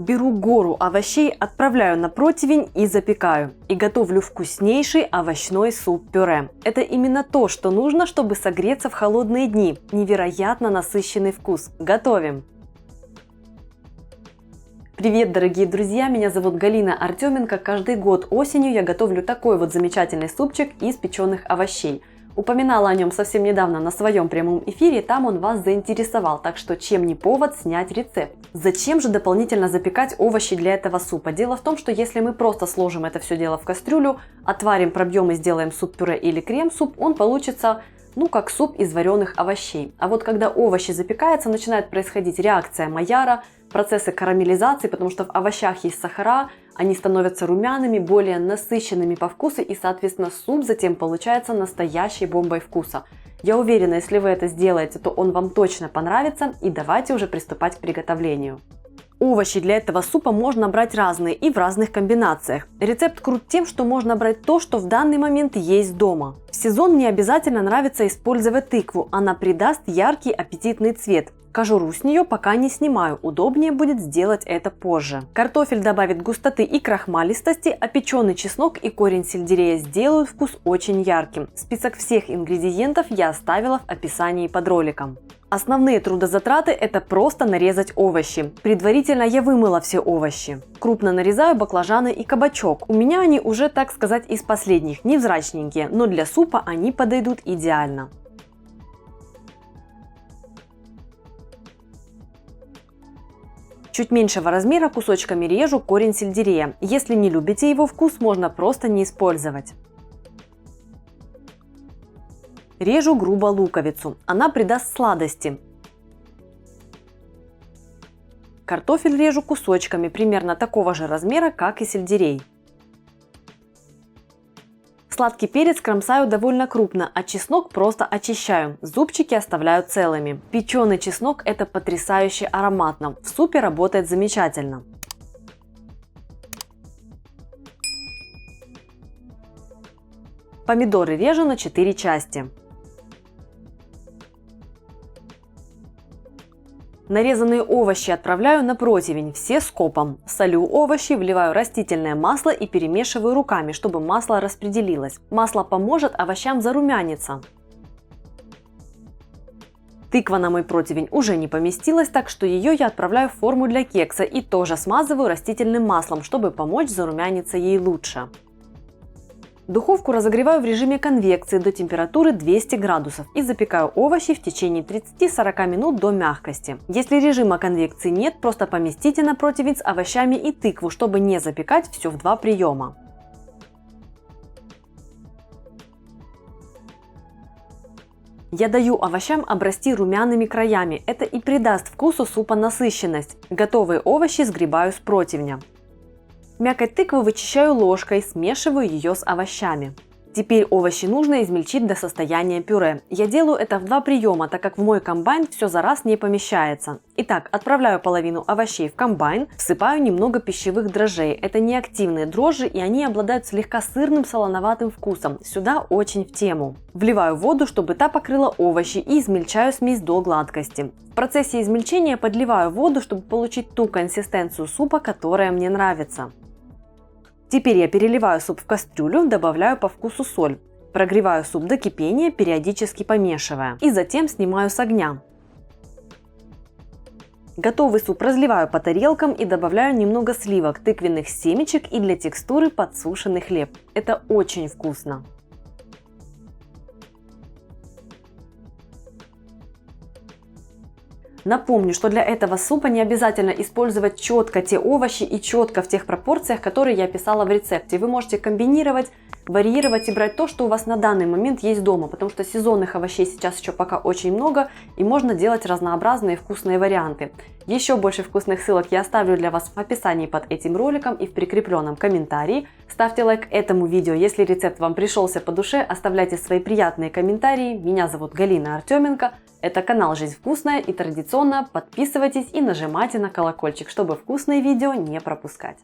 Беру гору овощей, отправляю на противень и запекаю. И готовлю вкуснейший овощной суп-пюре. Это именно то, что нужно, чтобы согреться в холодные дни. Невероятно насыщенный вкус. Готовим! Привет, дорогие друзья! Меня зовут Галина Артеменко. Каждый год осенью я готовлю такой вот замечательный супчик из печеных овощей. Упоминала о нем совсем недавно на своем прямом эфире, там он вас заинтересовал, так что чем не повод снять рецепт. Зачем же дополнительно запекать овощи для этого супа? Дело в том, что если мы просто сложим это все дело в кастрюлю, отварим, пробьем и сделаем суп-пюре или крем-суп, он получится, как суп из вареных овощей. А вот когда овощи запекаются, начинает происходить реакция Майяра, процессы карамелизации, потому что в овощах есть сахара, они становятся румяными, более насыщенными по вкусу, и, соответственно, суп затем получается настоящей бомбой вкуса. Я уверена, если вы это сделаете, то он вам точно понравится, и давайте уже приступать к приготовлению. Овощи для этого супа можно брать разные и в разных комбинациях. Рецепт крут тем, что можно брать то, что в данный момент есть дома. В сезон мне обязательно нравится использовать тыкву, она придаст яркий аппетитный цвет. Кожуру с нее пока не снимаю, удобнее будет сделать это позже. Картофель добавит густоты и крахмалистости, а печеный чеснок и корень сельдерея сделают вкус очень ярким. Список всех ингредиентов я оставила в описании под роликом. Основные трудозатраты – это просто нарезать овощи. Предварительно я вымыла все овощи. Крупно нарезаю баклажаны и кабачок. У меня они уже, так сказать, из последних, невзрачненькие, но для супа они подойдут идеально. Чуть меньшего размера кусочками режу корень сельдерея. Если не любите его вкус, можно просто не использовать. Режу грубо луковицу, она придаст сладости. Картофель режу кусочками, примерно такого же размера, как и сельдерей. Сладкий перец кромсаю довольно крупно, а чеснок просто очищаю. Зубчики оставляю целыми. Печеный чеснок – это потрясающе ароматно. В супе работает замечательно. Помидоры режу на 4 части. Нарезанные овощи отправляю на противень, все скопом. Солю овощи, вливаю растительное масло и перемешиваю руками, чтобы масло распределилось. Масло поможет овощам зарумяниться. Тыква на мой противень уже не поместилась, так что ее я отправляю в форму для кекса и тоже смазываю растительным маслом, чтобы помочь зарумяниться ей лучше. Духовку разогреваю в режиме конвекции до температуры 200 градусов и запекаю овощи в течение 30-40 минут до мягкости. Если режима конвекции нет, просто поместите на противень с овощами и тыкву, чтобы не запекать все в 2 приема. Я даю овощам обрасти румяными краями, это и придаст вкусу супа насыщенность. Готовые овощи сгребаю с противня. Мякоть тыквы вычищаю ложкой, смешиваю ее с овощами. Теперь овощи нужно измельчить до состояния пюре. Я делаю это в 2 приема, так как в мой комбайн все за раз не помещается. Итак, отправляю половину овощей в комбайн, всыпаю немного пищевых дрожжей. Это неактивные дрожжи, и они обладают слегка сырным солоноватым вкусом. Сюда очень в тему. Вливаю воду, чтобы та покрыла овощи, и измельчаю смесь до гладкости. В процессе измельчения подливаю воду, чтобы получить ту консистенцию супа, которая мне нравится. Теперь я переливаю суп в кастрюлю, добавляю по вкусу соль. Прогреваю суп до кипения, периодически помешивая. И затем снимаю с огня. Готовый суп разливаю по тарелкам и добавляю немного сливок, тыквенных семечек и для текстуры подсушенный хлеб. Это очень вкусно. Напомню, что для этого супа не обязательно использовать четко те овощи и четко в тех пропорциях, которые я описала в рецепте. Вы можете комбинировать, варьировать и брать то, что у вас на данный момент есть дома, потому что сезонных овощей сейчас еще пока очень много, и можно делать разнообразные вкусные варианты. Еще больше вкусных ссылок я оставлю для вас в описании под этим роликом и в прикрепленном комментарии. Ставьте лайк этому видео, если рецепт вам пришелся по душе, оставляйте свои приятные комментарии. Меня зовут Галина Артеменко. Это канал «Жизнь вкусная», и традиционно подписывайтесь и нажимайте на колокольчик, чтобы вкусные видео не пропускать.